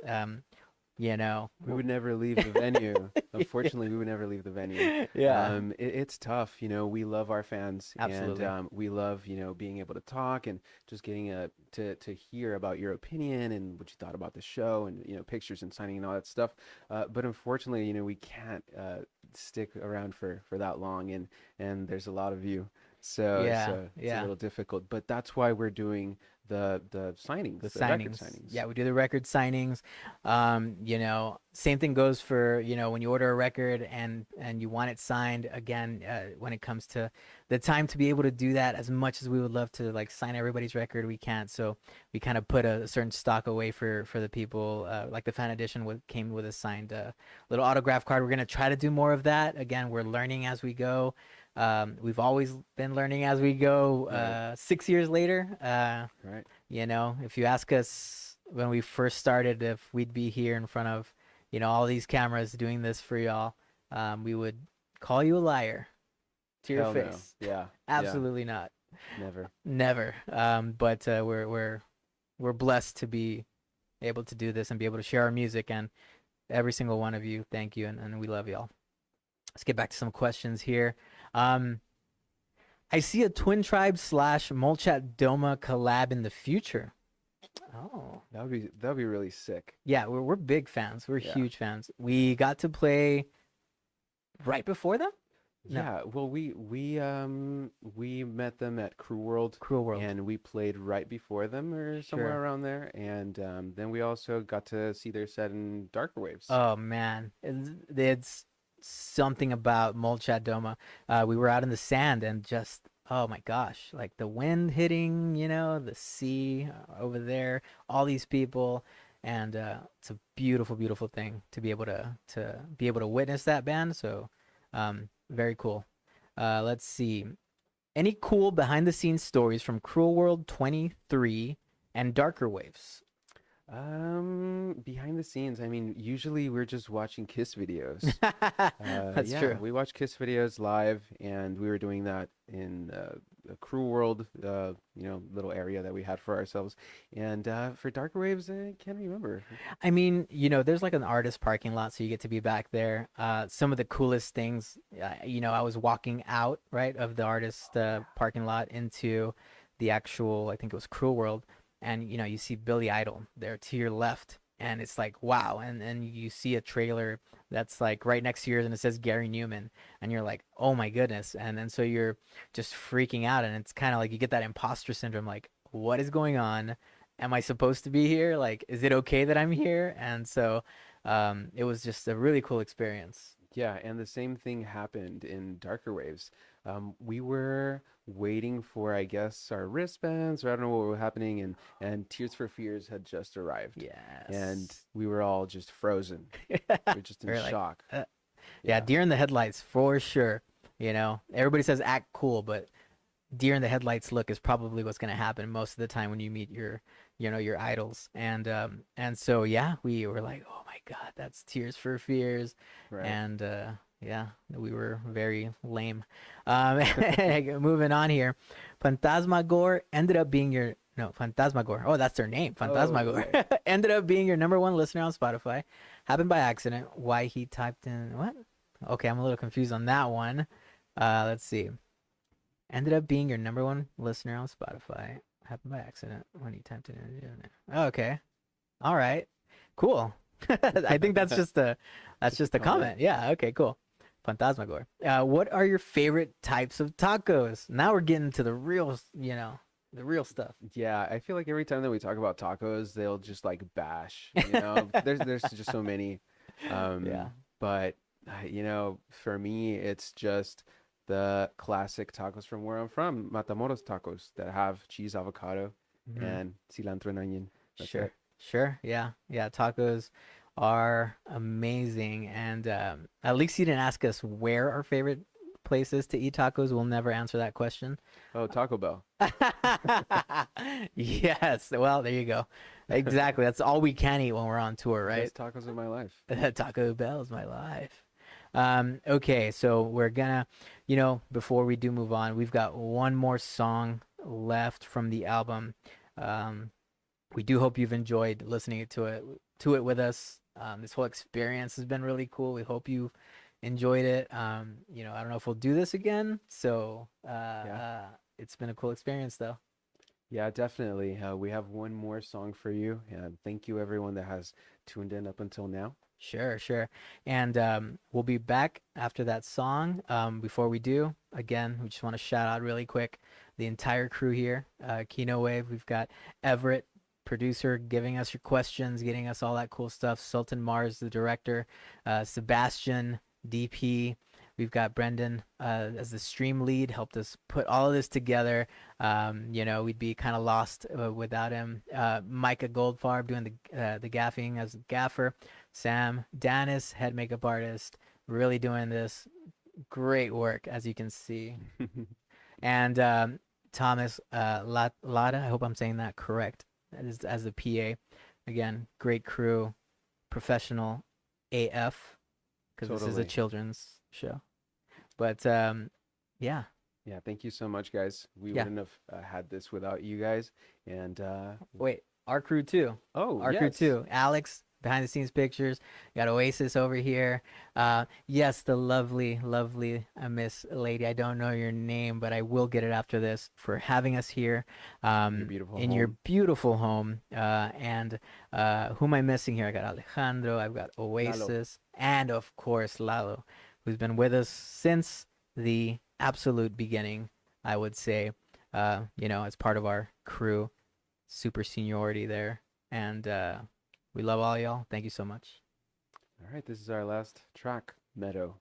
you know, We would never leave the venue. Unfortunately, we would never leave the venue. yeah, It's tough, we love our fans, and absolutely. we love, being able to talk and just getting to hear about your opinion and what you thought about the show, and pictures and signing and all that stuff. But unfortunately, we can't stick around for that long, and there's a lot of you, so Yeah, it's a yeah. little difficult. But that's why we're doing the The signings, the record signings. signings. Yeah, we do the record signings. Same thing goes for, when you order a record and you want it signed again, when it comes to the time to be able to do that, as much as we would love to like sign everybody's record, we can't. So we kind of put a certain stock away for the people, like the fan edition came with a signed little autograph card. We're going to try to do more of that. Again, we're learning as we go. We've always been learning as we go. Right, 6 years later, right. if you ask us when we first started if we'd be here in front of, all these cameras doing this for y'all, we would call you a liar to your Hell no. face. Yeah, yeah, Absolutely not. never. Never. But we're blessed to be able to do this and be able to share our music. And every single one of you, thank you, and we love y'all. Let's get back to some questions here. Um, I see a Twin Tribe slash Molchat Doma collab in the future. Oh, That would be really sick. yeah, we're big fans. We're Yeah. huge fans. We got to play right before them. No, Yeah, well, we met them at Crew World, Cruel World. and we played right before them or Sure. somewhere around there, and then we also got to see their set in Darker Waves. Oh man, it's something about Molchat Doma. We were out in the sand and just, oh my gosh, like the wind hitting, the sea over there, all these people, and it's a beautiful, beautiful thing to be able to be able to witness that band. So, very cool. Let's see. Any cool behind the scenes stories from Cruel World 23 and Darker Waves? Behind the scenes, I mean, usually we're just watching Kiss videos. That's Yeah, true. we watch Kiss videos live, and we were doing that in a Cruel World, little area that we had for ourselves. And for Darker Waves, I can't remember. I mean, there's like an artist parking lot, so you get to be back there. Some of the coolest things, I was walking out, right, of the artist parking lot into the actual, I think it was Cruel World, and you see Billy Idol there to your left, and it's like wow, and you see a trailer that's like right next to yours, and it says Gary Newman, and you're like, oh my goodness, and then so you're just freaking out, and it's kind of like you get that imposter syndrome, like what is going on? Am I supposed to be here? Like, is it okay that I'm here? And so it was just a really cool experience. Yeah, and the same thing happened in Darker Waves. We were waiting for, I guess, our wristbands, or I don't know what was happening, and Tears for Fears had just arrived. And Yes. we were all just frozen. We were just in We're like, shock. yeah, Yeah. deer in the headlights for sure. Everybody says act cool, but deer in the headlights look is probably what's going to happen most of the time when you meet your idols. And so yeah, we were like, oh my God, that's Tears for Fears. Right. And yeah, we were very lame. Moving on here, Phantasmagor ended up being your no Phantasmagor. Oh, that's their name, Phantasmagor. Okay. Ended up being your number one listener on Spotify. Happened by accident. Why he typed in what? Okay, I'm a little confused on that one. Let's see. Ended up being your number one listener on Spotify. Happened by accident when he typed it in. Okay. All right. Cool. I think that's just a comment. comment. Yeah. Okay. Cool. Phantasmagor. What are your favorite types of tacos? Now we're getting to the real, the real stuff. Yeah, I feel like every time that we talk about tacos, they'll just like bash. There's just so many. Yeah. But for me, it's just the classic tacos from where I'm from, Matamoros tacos that have cheese, avocado, Mhm. and cilantro and onion. That's Sure. it. Sure. Yeah. Yeah. Tacos are amazing. And at least you didn't ask us where our favorite place is to eat tacos. We'll never answer that question. Oh, Taco Bell. Yes. Well, there you go. Exactly. That's all we can eat when we're on tour, right? Best tacos of my life. Taco Bell is my life. Okay, so we're gonna, before we do move on, we've got one more song left from the album. We do hope you've enjoyed listening to it with us. This whole experience has been really cool. We hope you enjoyed it. I don't know if we'll do this again. So it's been a cool experience though. Yeah, definitely. We have one more song for you. And thank you, everyone that has tuned in up until now. Sure, sure. And we'll be back after that song. Before we do, again, we just want to shout out really quick the entire crew here. Kino Wave, we've got Everett, producer, giving us your questions, getting us all that cool stuff. Sultan Mars, the director. Sebastian, DP. We've got Brendan as the stream lead, helped us put all of this together. We'd be kind of lost without him. Micah Goldfarb doing the gaffing as gaffer. Sam Danis, head makeup artist, really doing this great work, as you can see. And Thomas Lada, I hope I'm saying that correct, as the PA. Again, great crew, professional AF, because this is a children's show. But yeah. Yeah, thank you so much, guys. We Yeah. wouldn't have had this without you guys. And Wait, our crew too. oh, Our crew too. Alex, behind the scenes pictures. Got Oasis over here. Yes, the lovely, lovely Miss Lady. I don't know your name, but I will get it after this, for having us here beautiful in your home. beautiful home. And who am I missing here? I got Alejandro. I've got Oasis, and of course Lalo, who's been with us since the absolute beginning, I would say. As part of our crew, super seniority there, and we love all y'all. Thank you so much. All right, this is our last track, Meadow.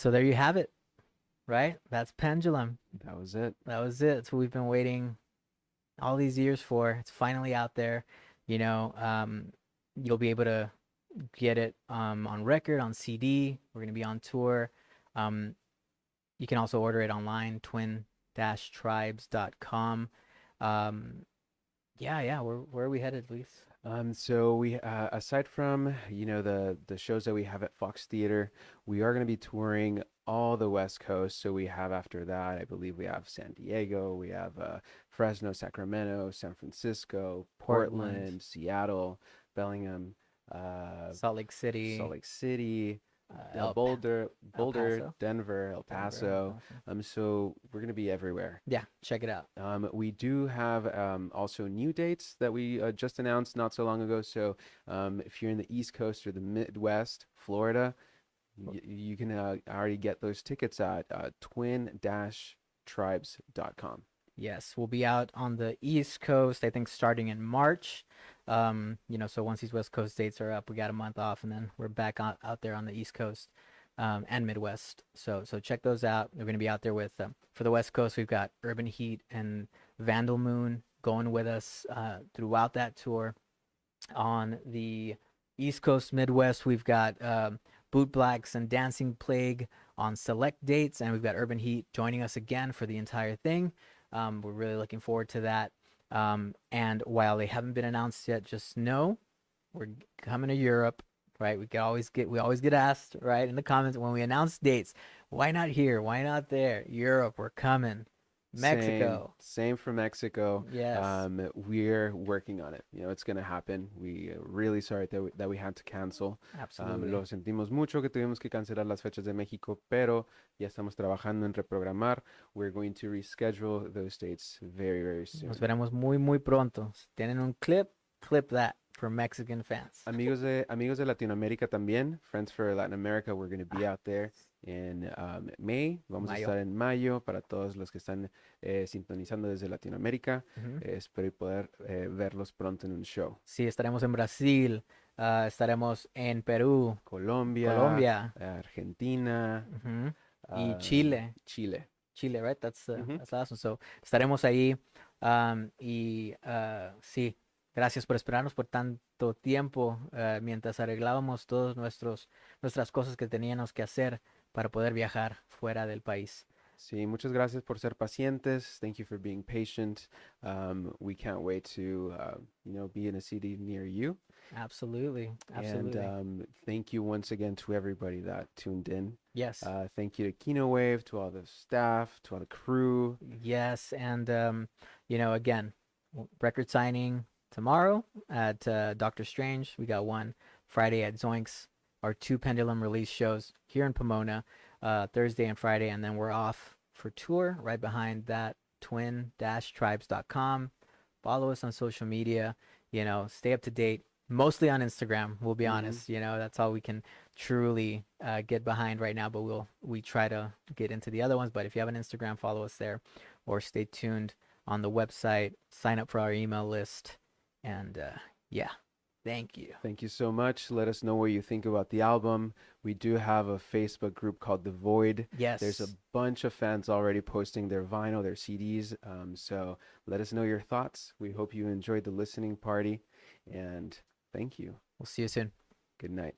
so there you have it, right? That's Pendulum. That was it. That was it. It's what we've been waiting all these years for. It's finally out there. You know, you'll be able to get it on record, on CD. We're gonna be on tour. Um, you can also order it online, twin-tribes.com. Um, yeah. Where are we headed, Luis? So we, aside from, the shows that we have at Fox Theater, we are going to be touring all the West Coast. So we have after that, I believe we have San Diego, we have Fresno, Sacramento, San Francisco, Portland, Portland, Seattle, Bellingham, Salt Lake City, Salt Lake City, El El Boulder, Paso, Denver, El Denver, El Paso. Paso. So we're going to be everywhere. Yeah, check it out. We do have also new dates that we just announced not so long ago. So if you're in the East Coast or the Midwest, Florida, you can already get those tickets at twin-tribes.com. Yes, we'll be out on the East Coast, I think starting in March. So once these West Coast dates are up, we got a month off, and then we're back out there on the East Coast and Midwest. So check those out. We're going to be out there with for the West Coast. We've got Urban Heat and Vandal Moon going with us throughout that tour. On the East Coast, Midwest, we've got Boot Blacks and Dancing Plague on select dates, and we've got Urban Heat joining us again for the entire thing. We're really looking forward to that. And while they haven't been announced yet, just know we're coming to Europe, right? We always get asked, right, in the comments when we announce dates, why not here? Why not there? Europe, we're coming. Mexico. Same for Mexico. Yes. We're working on it. It's going to happen. We really sorry that we had to cancel. Absolutely. Lo sentimos mucho que tuvimos que cancelar las fechas de México, pero ya estamos trabajando en reprogramar. We're going to reschedule those dates very, very soon. Nos veremos muy, muy pronto. Si tienen un clip that for Mexican fans. Amigos de Latinoamérica también, Friends for Latin America, we're going to be out there en May. Vamos a estar en mayo para todos los que están sintonizando desde Latinoamérica. Espero poder verlos pronto en un show. Sí, estaremos en Brasil, estaremos en Perú, Colombia, Argentina, y Chile. Chile, right? That's awesome. So, estaremos ahí. Y sí, gracias por esperarnos por tanto tiempo mientras arreglábamos todas nuestras cosas que teníamos que hacer para poder viajar fuera del país. Sí, muchas gracias por ser pacientes. Thank you for being patient. We can't wait to, be in a city near you. Absolutely. And thank you once again to everybody that tuned in. Yes. Thank you to Kino Wave, to all the staff, to all the crew. Yes, and again, record signing tomorrow at Doctor Strange. We got one Friday at Zoinks. Our 2 Pendulum release shows here in Pomona, Thursday and Friday, and then we're off for tour right behind that, twin-tribes.com. Follow us on social media, stay up to date, mostly on Instagram, we'll be honest, that's all we can truly get behind right now, but we try to get into the other ones. But if you have an Instagram, follow us there, or stay tuned on the website, sign up for our email list, and thank you. Thank you so much. Let us know what you think about the album. We do have a Facebook group called The Void. Yes. There's a bunch of fans already posting their vinyl, their CDs. So let us know your thoughts. We hope you enjoyed the listening party. And thank you. We'll see you soon. Good night.